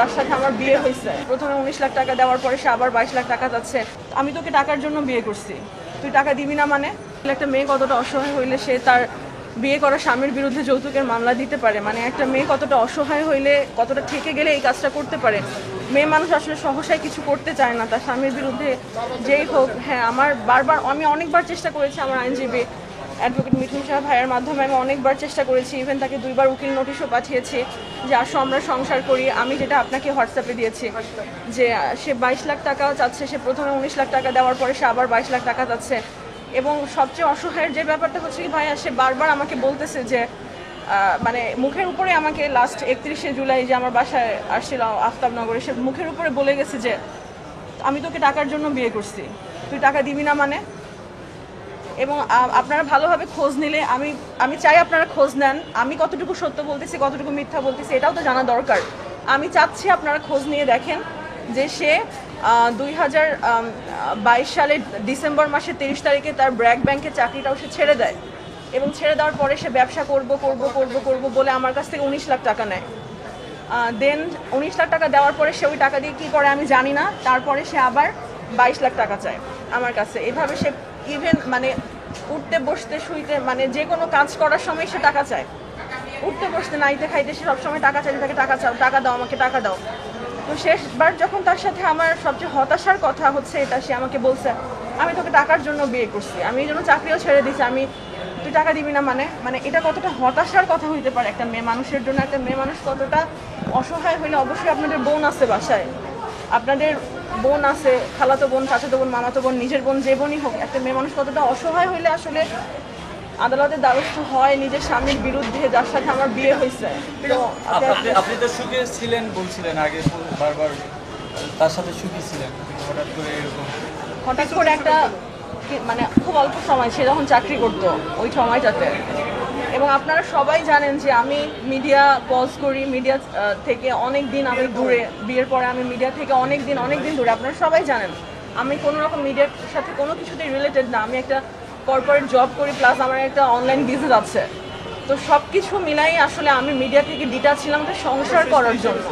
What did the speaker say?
যার সাথে আমার বিয়ে হয়েছে, প্রথমে 19 লাখ টাকা দেওয়ার পরে সে আবার 22 লাখ টাকা যাচ্ছে। আমি তোকে টাকার জন্য বিয়ে করছি, তুই টাকা দিবি না মানে? একটা মেয়ে কতটা অসহায় হইলে সে তার বিয়ে করা স্বামীর বিরুদ্ধে যৌতুকের মামলা দিতে পারে, মানে একটা মেয়ে কতটা অসহায় হইলে, কতটা ঠেকে গেলে এই কাজটা করতে পারে। মেয়ে মানুষ আসলে সহসায় কিছু করতে চায় না তার স্বামীর বিরুদ্ধে যেই হোক। হ্যাঁ, আমি অনেকবার চেষ্টা করেছি, আমার আইনজীবী অ্যাডভোকেট মিঠুন সাহা ভাইয়ের মাধ্যমে আমি অনেকবার চেষ্টা করেছি, ইভেন তাকে 2বার উকিল নোটিশও পাঠিয়েছি যে আসো আমরা সংসার করি। আমি যেটা আপনাকে হোয়াটসঅ্যাপে দিয়েছি যে সে 22 লাখ টাকা চাচ্ছে, সে প্রথমে 19 লাখ টাকা দেওয়ার পরে সে আবার 22 লাখ টাকা যাচ্ছে। এবং সবচেয়ে অসহায়ের যে ব্যাপারটা হচ্ছে কি ভাইয়া, সে বারবার আমাকে বলতেছে যে মানে মুখের উপরে আমাকে লাস্ট 31শে জুলাই যে আমার বাসায় আসছিল আফতাবনগরে, সে মুখের উপরে বলে গেছে যে আমি তোকে টাকার জন্য বিয়ে করছি, তুই টাকা দিবি না মানে? এবং আপনারা ভালোভাবে খোঁজ নিলে, আমি চাই আপনারা খোঁজ নেন, আমি কতটুকু সত্য বলতেছি কতটুকু মিথ্যা বলতেছি এটাও তো জানা দরকার। আমি চাচ্ছি আপনারা খোঁজ নিয়ে দেখেন যে সে 2022 সালের ডিসেম্বর মাসের 30 তারিখে তার ব্র্যাক ব্যাংকের চাকরিটাও সে ছেড়ে দেয়, এবং ছেড়ে দেওয়ার পরে সে ব্যবসা করব বলে আমার কাছ থেকে 19 লাখ টাকা নেয়। দেন 19 লাখ টাকা দেওয়ার পরে সে ওই টাকা দিয়ে কী করে আমি জানি না, তারপরে সে আবার 22 লাখ টাকা চায় আমার কাছে। এভাবে সে ইভেন মানে উঠতে বসতে শুইতে, মানে যে কোনো কাজ করার সময় সে টাকা চায়, উঠতে বসতে নাইতে খাইতে সে সবসময় টাকা চাইতে থাকে, টাকা চাও, টাকা দাও, আমাকে টাকা দাও। তো শেষবার যখন তার সাথে আমার সবচেয়ে হতাশার কথা হচ্ছে এটা, সে আমাকে বলছে আমি তোকে টাকার জন্য বিয়ে করছি, আমি এই জন্য চাকরিও ছেড়ে দিচ্ছি, তুই টাকা দিবি না মানে এটা কতটা হতাশার কথা হইতে পারে একটা মেয়ে মানুষের জন্য? একটা মেয়ে মানুষ কতটা অসহায় হইলে, অবশ্যই আপনাদের বোন আছে বাসায়, আপনাদের বোন আছে, খালাতো বোন, চাচাতো বোন, মামাতো বোন, নিজের বোন, যে বোনই হোক, একটা মেয়ে মানুষ কতটা অসহায় হইলে আসলে আদালতের দ্বারস্থ হয় নিজের স্বামীর বিরুদ্ধে যার সাথে আমার বিয়ে হয়েছে। তো আপনি তো সুখে ছিলেন বলছিলেন আগে, বারবার তার সাথে সুখী ছিলেন, হঠাৎ করে একটা মানে খুব অল্প সময় সে যখন চাকরি করতো ওই সময়টাতে, এবং আপনারা সবাই জানেন যে আমি মিডিয়া কজ করি, মিডিয়া থেকে অনেক দিন আমি দূরে, বিয়ের পরে আমি মিডিয়া থেকে অনেক দিন দূরে, আপনারা সবাই জানেন আমি কোনো রকম মিডিয়ার সাথে কোনো কিছুতেই রিলেটেড না। আমি একটা কর্পোরেট জব করি, প্লাস আমার একটা অনলাইন বিজনেস আছে। তো সব কিছু মিলাই আসলে আমি মিডিয়া থেকে ডিটাচ ছিলাম সংসার করার জন্য।